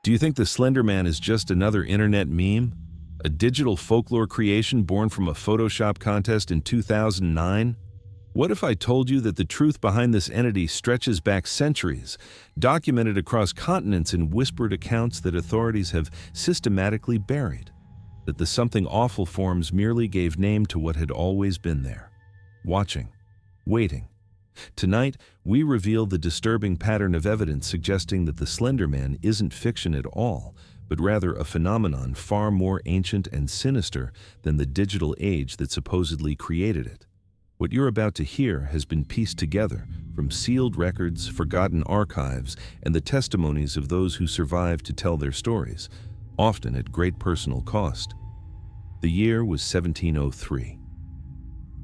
Do you think the Slender Man is just another internet meme? A digital folklore creation born from a Photoshop contest in 2009? What if I told you that the truth behind this entity stretches back centuries, documented across continents in whispered accounts that authorities have systematically buried? That the something awful forms merely gave name to what had always been there, watching, waiting. Tonight, we reveal the disturbing pattern of evidence suggesting that the Slender Man isn't fiction at all, but rather a phenomenon far more ancient and sinister than the digital age that supposedly created it. What you're about to hear has been pieced together from sealed records, forgotten archives, and the testimonies of those who survived to tell their stories, often at great personal cost. The year was 1703.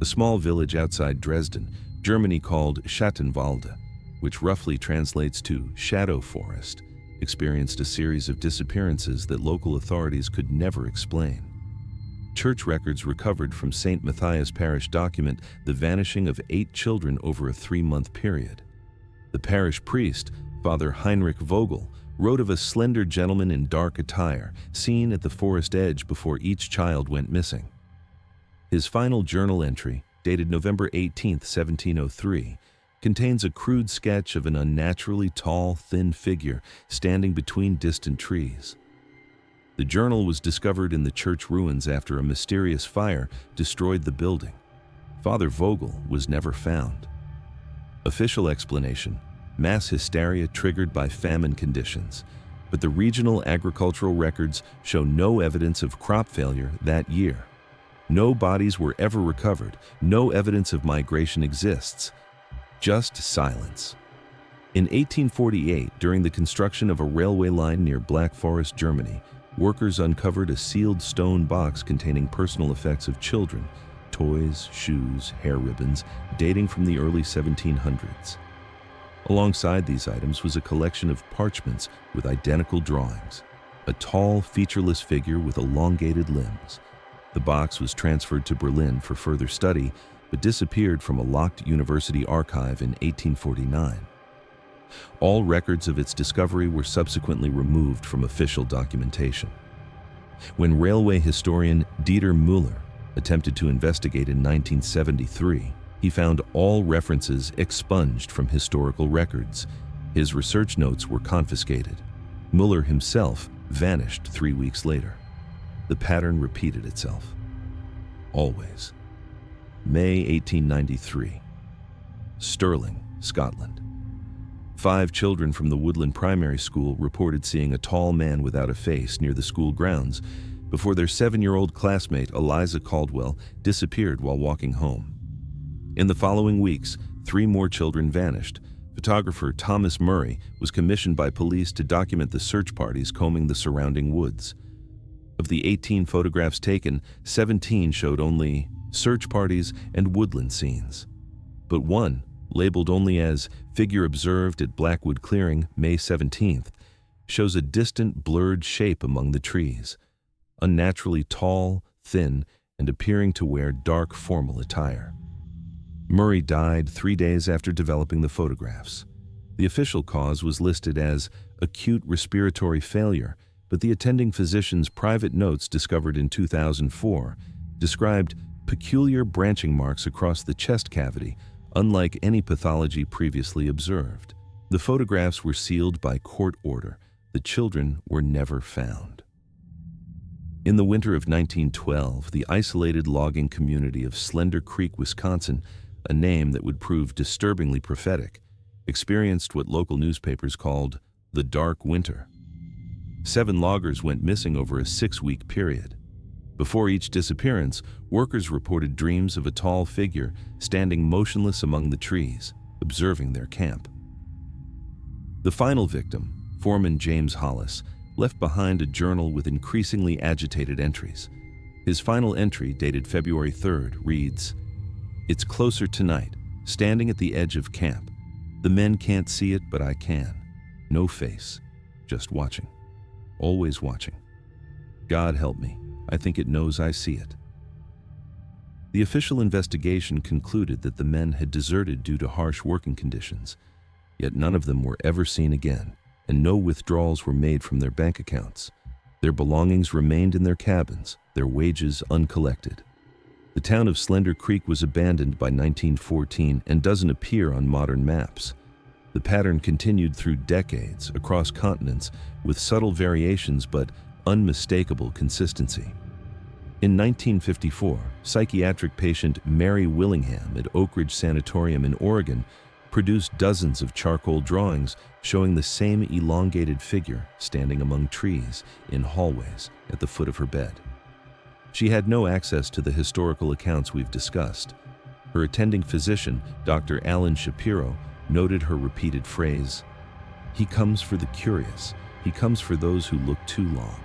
A small village outside Dresden, Germany called Schattenwalde, which roughly translates to shadow forest, experienced a series of disappearances that local authorities could never explain. Church records recovered from St. Matthias Parish document the vanishing of 8 children over a 3-month period. The parish priest, Father Heinrich Vogel, wrote of a slender gentleman in dark attire seen at the forest edge before each child went missing. His final journal entry, dated November 18, 1703, contains a crude sketch of an unnaturally tall, thin figure standing between distant trees. The journal was discovered in the church ruins after a mysterious fire destroyed the building. Father Vogel was never found. Official explanation: mass hysteria triggered by famine conditions, but the regional agricultural records show no evidence of crop failure that year. No bodies were ever recovered, no evidence of migration exists, just silence. In 1848, during the construction of a railway line near Black Forest, Germany, workers uncovered a sealed stone box containing personal effects of children, toys, shoes, hair ribbons, dating from the early 1700s. Alongside these items was a collection of parchments with identical drawings, a tall, featureless figure with elongated limbs. The box was transferred to Berlin for further study, but disappeared from a locked university archive in 1849. All records of its discovery were subsequently removed from official documentation. When railway historian Dieter Müller attempted to investigate in 1973, he found all references expunged from historical records. His research notes were confiscated. Müller himself vanished 3 weeks later. The pattern repeated itself. Always. May 1893. Stirling, Scotland. 5 children from the Woodland Primary School reported seeing a tall man without a face near the school grounds before their 7-year-old classmate Eliza Caldwell disappeared while walking home. In the following weeks, 3 more children vanished. Photographer Thomas Murray was commissioned by police to document the search parties combing the surrounding woods. Of the 18 photographs taken, 17 showed only search parties and woodland scenes. But one, labeled only as "Figure Observed at Blackwood Clearing, May 17th, shows a distant, blurred shape among the trees, unnaturally tall, thin, and appearing to wear dark, formal attire. Murray died 3 days after developing the photographs. The official cause was listed as acute respiratory failure, but the attending physician's private notes discovered in 2004 described peculiar branching marks across the chest cavity, unlike any pathology previously observed. The photographs were sealed by court order. The children were never found. In the winter of 1912, the isolated logging community of Slender Creek, Wisconsin, a name that would prove disturbingly prophetic, experienced what local newspapers called the Dark Winter. 7 loggers went missing over a 6-week period. Before each disappearance, workers reported dreams of a tall figure standing motionless among the trees, observing their camp. The final victim, Foreman James Hollis, left behind a journal with increasingly agitated entries. His final entry, dated February 3rd, reads, "It's closer tonight, standing at the edge of camp. The men can't see it, but I can. No face, just watching. Always watching. God help me, I think it knows I see it." The official investigation concluded that the men had deserted due to harsh working conditions, yet none of them were ever seen again. and no withdrawals were made from their bank accounts. Their belongings remained in their cabins, their wages uncollected. The town of Slender Creek was abandoned by 1914 and doesn't appear on modern maps. The pattern continued through decades, across continents, with subtle variations but unmistakable consistency. In 1954, psychiatric patient Mary Willingham at Oak Ridge Sanatorium in Oregon produced dozens of charcoal drawings showing the same elongated figure standing among trees in hallways at the foot of her bed. She had no access to the historical accounts we've discussed. Her attending physician, Dr. Alan Shapiro, noted her repeated phrase, "He comes for the curious. He comes for those who look too long."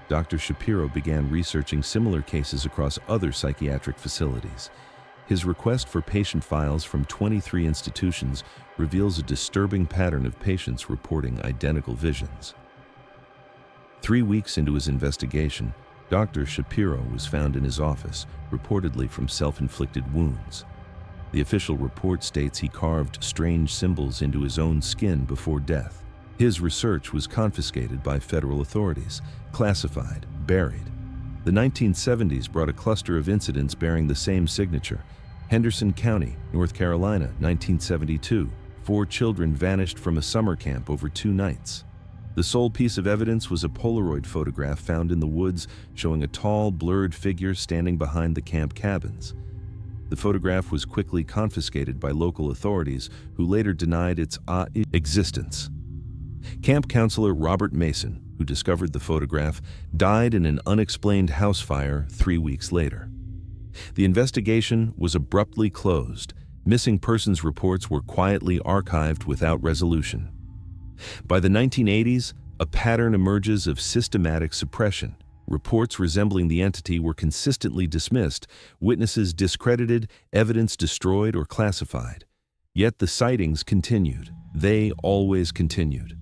Dr. Shapiro began researching similar cases across other psychiatric facilities. His request for patient files from 23 institutions reveals a disturbing pattern of patients reporting identical visions. 3 weeks into his investigation, Dr. Shapiro was found in his office, reportedly from self-inflicted wounds. The official report states he carved strange symbols into his own skin before death. His research was confiscated by federal authorities, classified, buried. The 1970s brought a cluster of incidents bearing the same signature. Henderson County, North Carolina, 1972. 4 children vanished from a summer camp over 2 nights. The sole piece of evidence was a Polaroid photograph found in the woods showing a tall, blurred figure standing behind the camp cabins. The photograph was quickly confiscated by local authorities, who later denied its existence. Camp counselor Robert Mason, who discovered the photograph, died in an unexplained house fire 3 weeks later. The investigation was abruptly closed. Missing persons reports were quietly archived without resolution. By the 1980s, a pattern emerges of systematic suppression. Reports resembling the entity were consistently dismissed, witnesses discredited, evidence destroyed or classified. Yet the sightings continued. They always continued.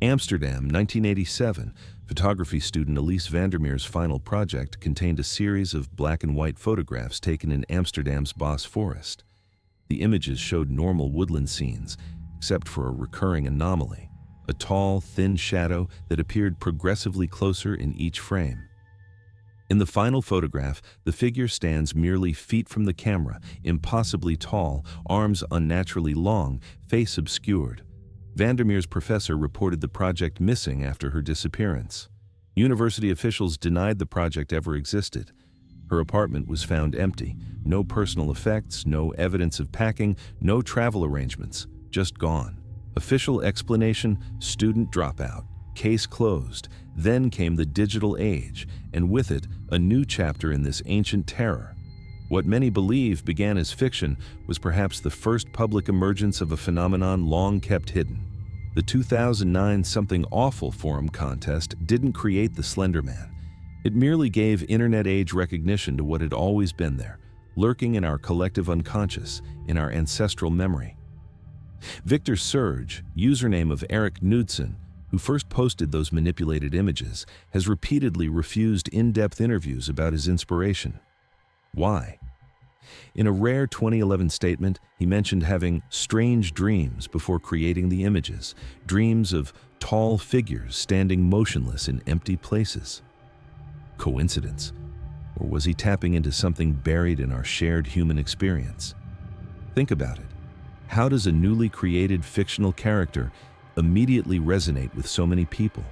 Amsterdam, 1987. Photography student Elise Vandermeer's final project contained a series of black and white photographs taken in Amsterdam's Bos Forest. The images showed normal woodland scenes, except for a recurring anomaly, a tall, thin shadow that appeared progressively closer in each frame. In the final photograph, the figure stands merely feet from the camera, impossibly tall, arms unnaturally long, face obscured. Vandermeer's professor reported the project missing after her disappearance. University officials denied the project ever existed. Her apartment was found empty. No personal effects, no evidence of packing, no travel arrangements, just gone. Official explanation: student dropout. Case closed. Then came the digital age, and with it, a new chapter in this ancient terror. What many believe began as fiction was perhaps the first public emergence of a phenomenon long kept hidden. The 2009 Something Awful Forum contest didn't create the Slender Man. It merely gave internet-age recognition to what had always been there, lurking in our collective unconscious, in our ancestral memory. Victor Surge, username of Eric Knudsen, who first posted those manipulated images, has repeatedly refused in-depth interviews about his inspiration. Why? In a rare 2011 statement, he mentioned having strange dreams before creating the images, dreams of tall figures standing motionless in empty places. Coincidence? Or was he tapping into something buried in our shared human experience? Think about it. How does a newly created fictional character immediately resonate with so many people?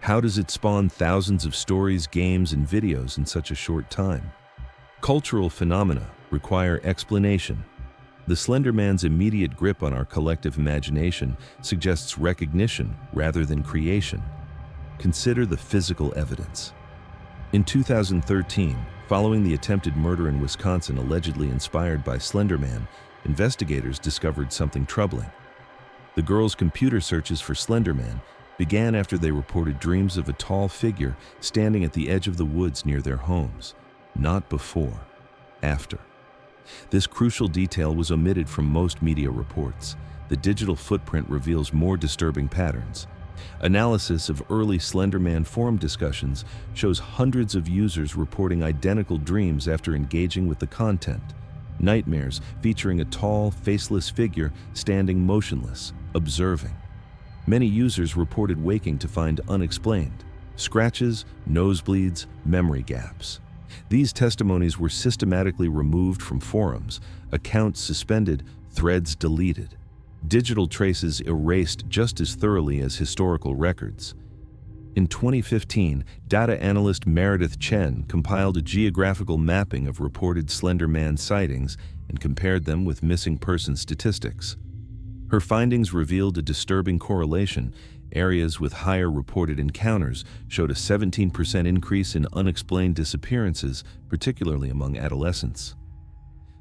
How does it spawn thousands of stories, games, and videos in such a short time? Cultural phenomena require explanation. The Slender Man's immediate grip on our collective imagination suggests recognition rather than creation. Consider the physical evidence. In 2013, following the attempted murder in Wisconsin allegedly inspired by Slender Man, investigators discovered something troubling. The girls' computer searches for Slender Man began after they reported dreams of a tall figure standing at the edge of the woods near their homes. Not before, after. This crucial detail was omitted from most media reports. The digital footprint reveals more disturbing patterns. Analysis of early Slender Man forum discussions shows hundreds of users reporting identical dreams after engaging with the content. Nightmares featuring a tall, faceless figure standing motionless, observing. Many users reported waking to find unexplained scratches, nosebleeds, memory gaps. These testimonies were systematically removed from forums, accounts suspended, threads deleted. Digital traces erased just as thoroughly as historical records. In 2015, data analyst Meredith Chen compiled a geographical mapping of reported Slender Man sightings and compared them with missing person statistics. Her findings revealed a disturbing correlation. Areas with higher reported encounters showed a 17% increase in unexplained disappearances, particularly among adolescents.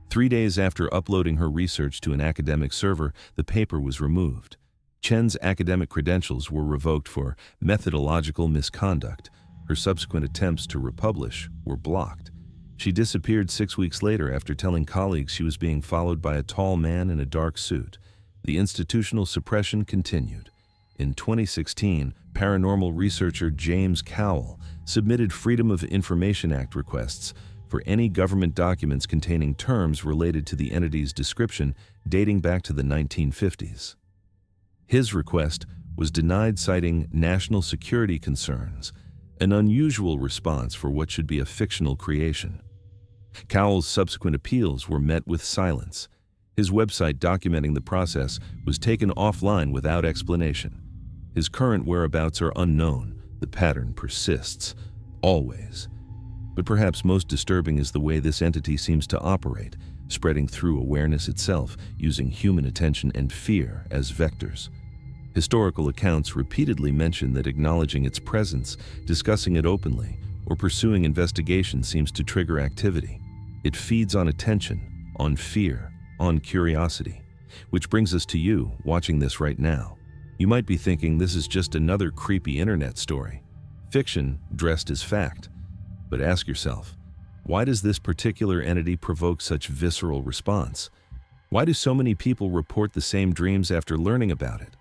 3 days after uploading her research to an academic server, the paper was removed. Chen's academic credentials were revoked for methodological misconduct. Her subsequent attempts to republish were blocked. She disappeared 6 weeks later after telling colleagues she was being followed by a tall man in a dark suit. The institutional suppression continued. In 2016, paranormal researcher James Cowell submitted Freedom of Information Act requests for any government documents containing terms related to the entity's description dating back to the 1950s. His request was denied, citing national security concerns, an unusual response for what should be a fictional creation. Cowell's subsequent appeals were met with silence. His website documenting the process was taken offline without explanation. His current whereabouts are unknown. The pattern persists, always. But perhaps most disturbing is the way this entity seems to operate, spreading through awareness itself, using human attention and fear as vectors. Historical accounts repeatedly mention that acknowledging its presence, discussing it openly, or pursuing investigation seems to trigger activity. It feeds on attention, on fear, on curiosity. Which brings us to you, watching this right now. You might be thinking this is just another creepy internet story. Fiction dressed as fact. But ask yourself, why does this particular entity provoke such visceral response? Why do so many people report the same dreams after learning about it?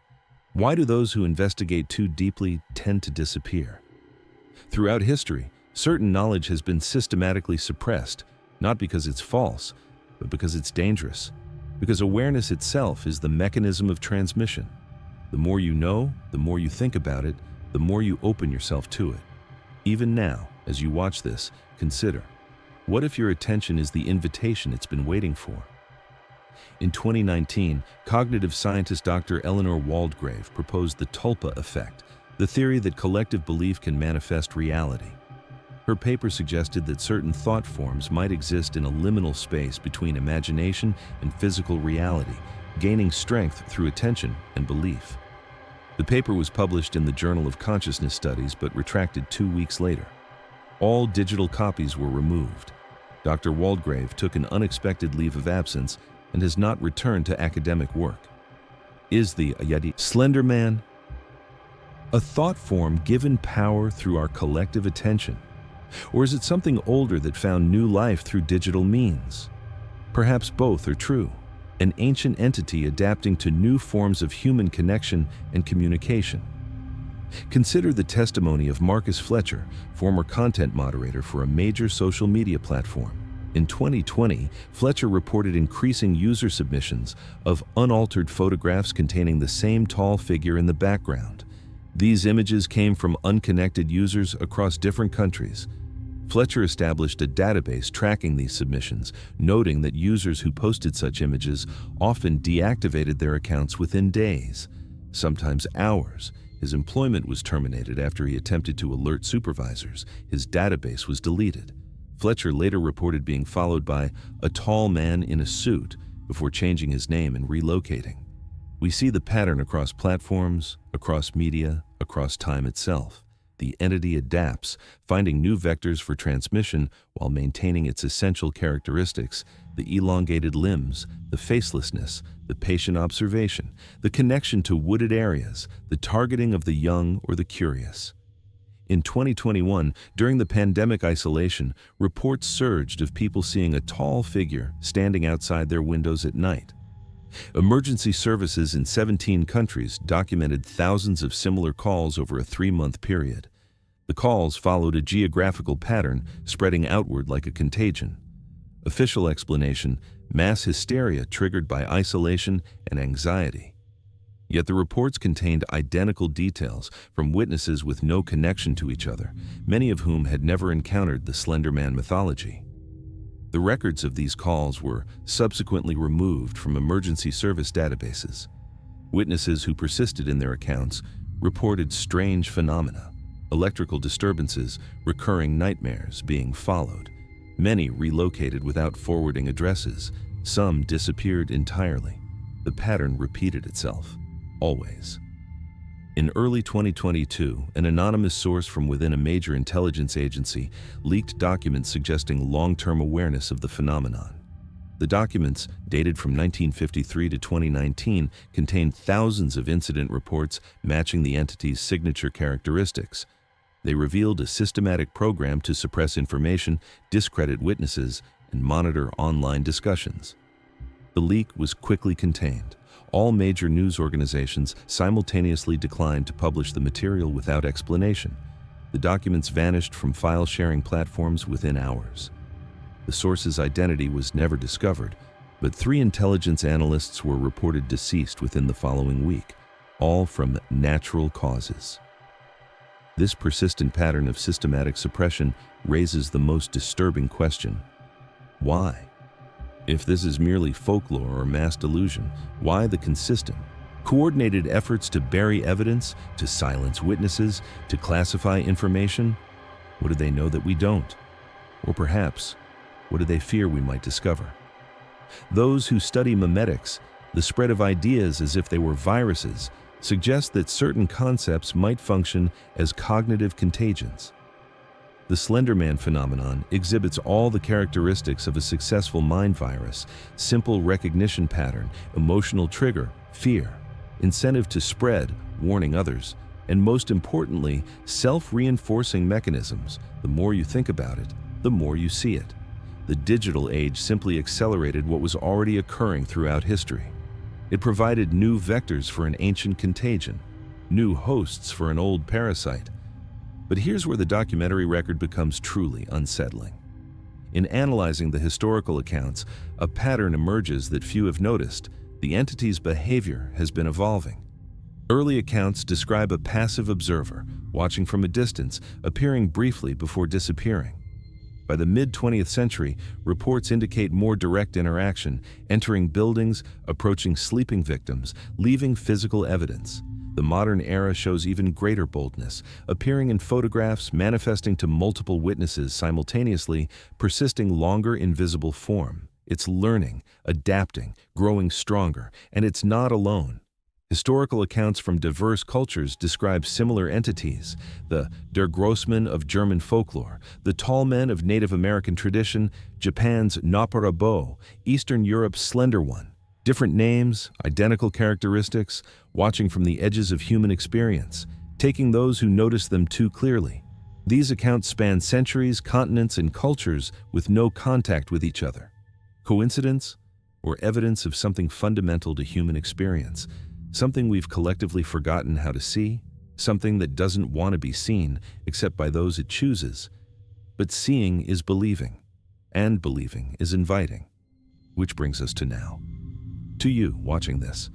Why do those who investigate too deeply tend to disappear? Throughout history, certain knowledge has been systematically suppressed, not because it's false, but because it's dangerous. Because awareness itself is the mechanism of transmission. The more you know, the more you think about it, the more you open yourself to it. Even now, as you watch this, consider, what if your attention is the invitation it's been waiting for? In 2019, cognitive scientist Dr. Eleanor Waldgrave proposed the tulpa effect, the theory that collective belief can manifest reality. Her paper suggested that certain thought forms might exist in a liminal space between imagination and physical reality, gaining strength through attention and belief. The paper was published in the Journal of Consciousness Studies but retracted 2 weeks later. All digital copies were removed. Dr. Waldgrave took an unexpected leave of absence and has not returned to academic work. Is the Slender Man a thought form given power through our collective attention? Or is it something older that found new life through digital means? Perhaps both are true. An ancient entity adapting to new forms of human connection and communication. Consider the testimony of Marcus Fletcher, former content moderator for a major social media platform. In 2020, Fletcher reported increasing user submissions of unaltered photographs containing the same tall figure in the background. These images came from unconnected users across different countries. Fletcher established a database tracking these submissions, noting that users who posted such images often deactivated their accounts within days, sometimes hours. His employment was terminated after he attempted to alert supervisors. His database was deleted. Fletcher later reported being followed by a tall man in a suit before changing his name and relocating. We see the pattern across platforms, across media, across time itself. The entity adapts, finding new vectors for transmission while maintaining its essential characteristics: the elongated limbs, the facelessness, the patient observation, the connection to wooded areas, the targeting of the young or the curious. In 2021, during the pandemic isolation, reports surged of people seeing a tall figure standing outside their windows at night. Emergency services in 17 countries documented thousands of similar calls over a 3-month period. The calls followed a geographical pattern, spreading outward like a contagion. Official explanation: mass hysteria triggered by isolation and anxiety. Yet the reports contained identical details from witnesses with no connection to each other, many of whom had never encountered the Slender Man mythology. The records of these calls were subsequently removed from emergency service databases. Witnesses who persisted in their accounts reported strange phenomena, electrical disturbances, recurring nightmares being followed. Many relocated without forwarding addresses. Some disappeared entirely. The pattern repeated itself, always. In early 2022, an anonymous source from within a major intelligence agency leaked documents suggesting long-term awareness of the phenomenon. The documents, dated from 1953 to 2019, contained thousands of incident reports matching the entity's signature characteristics. They revealed a systematic program to suppress information, discredit witnesses, and monitor online discussions. The leak was quickly contained. All major news organizations simultaneously declined to publish the material without explanation. The documents vanished from file-sharing platforms within hours. The source's identity was never discovered, but 3 intelligence analysts were reported deceased within the following week, all from natural causes. This persistent pattern of systematic suppression raises the most disturbing question: why? If this is merely folklore or mass delusion, why the consistent, coordinated efforts to bury evidence, to silence witnesses, to classify information? What do they know that we don't? Or perhaps, what do they fear we might discover? Those who study memetics, the spread of ideas as if they were viruses, suggest that certain concepts might function as cognitive contagions. The Slender Man phenomenon exhibits all the characteristics of a successful mind virus: simple recognition pattern, emotional trigger, fear, incentive to spread, warning others, and most importantly, self-reinforcing mechanisms. The more you think about it, the more you see it. The digital age simply accelerated what was already occurring throughout history. It provided new vectors for an ancient contagion, new hosts for an old parasite. But here's where the documentary record becomes truly unsettling. In analyzing the historical accounts, a pattern emerges that few have noticed. The entity's behavior has been evolving. Early accounts describe a passive observer, watching from a distance, appearing briefly before disappearing. By the mid-20th century, reports indicate more direct interaction, entering buildings, approaching sleeping victims, leaving physical evidence. The modern era shows even greater boldness, appearing in photographs, manifesting to multiple witnesses simultaneously, persisting longer in visible form. It's learning, adapting, growing stronger, and it's not alone. Historical accounts from diverse cultures describe similar entities: the Der Grossmann of German folklore, the Tall Men of Native American tradition, Japan's Naparabo, Eastern Europe's Slender One. Different names, identical characteristics, watching from the edges of human experience, taking those who notice them too clearly. These accounts span centuries, continents, and cultures with no contact with each other. Coincidence? Or evidence of something fundamental to human experience? Something we've collectively forgotten how to see? Something that doesn't want to be seen except by those it chooses? But seeing is believing, and believing is inviting. Which brings us to now. To you, watching this,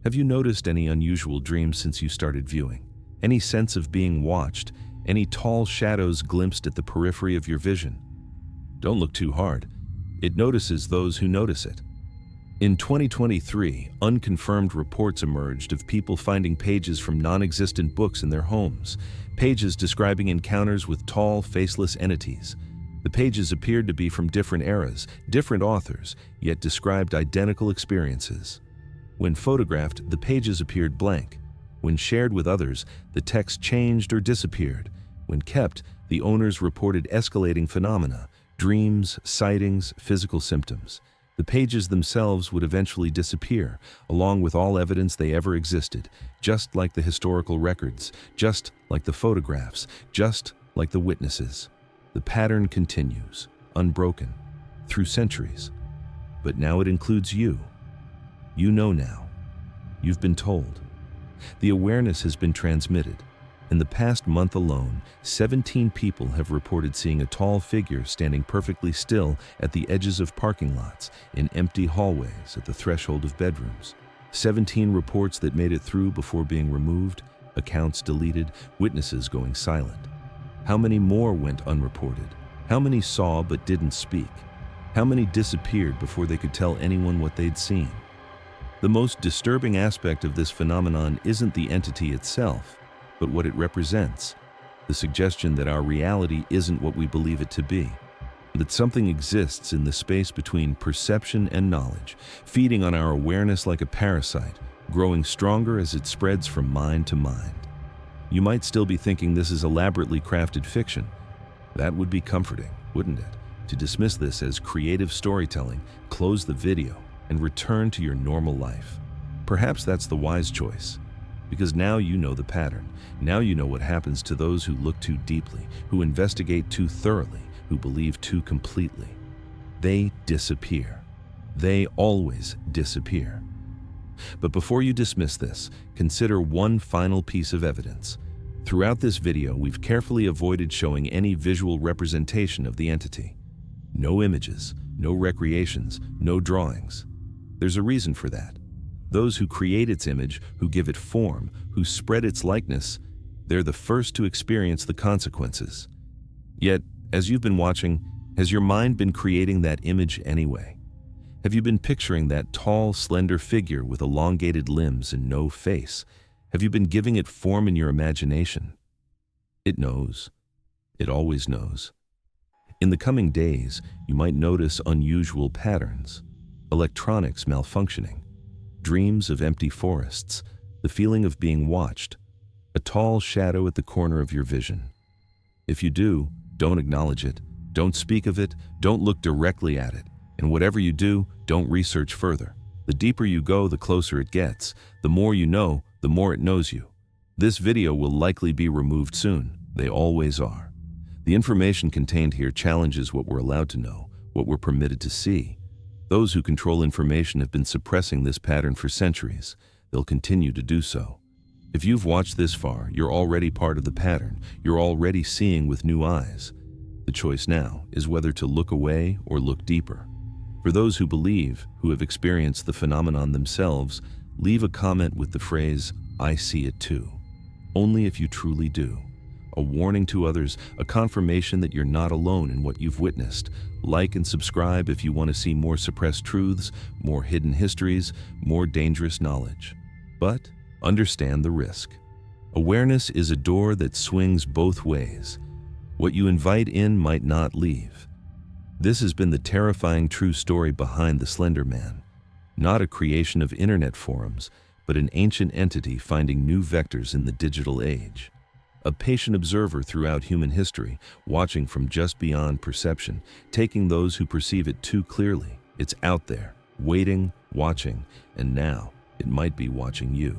have you noticed any unusual dreams since you started viewing? Any sense of being watched? Any tall shadows glimpsed at the periphery of your vision? Don't look too hard. It notices those who notice it. In 2023, unconfirmed reports emerged of people finding pages from non-existent books in their homes, pages describing encounters with tall, faceless entities. The pages appeared to be from different eras, different authors, yet described identical experiences. When photographed, the pages appeared blank. When shared with others, the text changed or disappeared. When kept, the owners reported escalating phenomena: dreams, sightings, physical symptoms. The pages themselves would eventually disappear, along with all evidence they ever existed, just like the historical records, just like the photographs, just like the witnesses. The pattern continues, unbroken, through centuries. But now it includes you. You know now. You've been told. The awareness has been transmitted. In the past month alone, 17 people have reported seeing a tall figure standing perfectly still at the edges of parking lots, in empty hallways, at the threshold of bedrooms. 17 reports that made it through before being removed, accounts deleted, witnesses going silent. How many more went unreported? How many saw but didn't speak? How many disappeared before they could tell anyone what they'd seen? The most disturbing aspect of this phenomenon isn't the entity itself, but what it represents. The suggestion that our reality isn't what we believe it to be. That something exists in the space between perception and knowledge, feeding on our awareness like a parasite, growing stronger as it spreads from mind to mind. You might still be thinking this is elaborately crafted fiction. That would be comforting, wouldn't it? To dismiss this as creative storytelling, close the video, and return to your normal life. Perhaps that's the wise choice, because now you know the pattern. Now you know what happens to those who look too deeply, who investigate too thoroughly, who believe too completely. They disappear. They always disappear. But before you dismiss this, consider one final piece of evidence. Throughout this video, we've carefully avoided showing any visual representation of the entity. No images, no recreations, no drawings. There's a reason for that. Those who create its image, who give it form, who spread its likeness, they're the first to experience the consequences. Yet, as you've been watching, has your mind been creating that image anyway? Have you been picturing that tall, slender figure with elongated limbs and no face? Have you been giving it form in your imagination? It knows. It always knows. In the coming days, you might notice unusual patterns. Electronics malfunctioning, dreams of empty forests, the feeling of being watched, a tall shadow at the corner of your vision. If you do, don't acknowledge it, don't speak of it, don't look directly at it, and whatever you do, don't research further. The deeper you go, the closer it gets. The more you know, the more it knows you. This video will likely be removed soon. They always are. The information contained here challenges what we're allowed to know, what we're permitted to see. Those who control information have been suppressing this pattern for centuries. They'll continue to do so. If you've watched this far, you're already part of the pattern. You're already seeing with new eyes. The choice now is whether to look away or look deeper. For those who believe, who have experienced the phenomenon themselves, leave a comment with the phrase, "I see it too." Only if you truly do. A warning to others, a confirmation that you're not alone in what you've witnessed. Like and subscribe if you want to see more suppressed truths, more hidden histories, more dangerous knowledge. But understand the risk. Awareness is a door that swings both ways. What you invite in might not leave. This has been the terrifying true story behind the Slender Man. Not a creation of internet forums, but an ancient entity finding new vectors in the digital age. A patient observer throughout human history, watching from just beyond perception, taking those who perceive it too clearly. It's out there, waiting, watching, and now it might be watching you.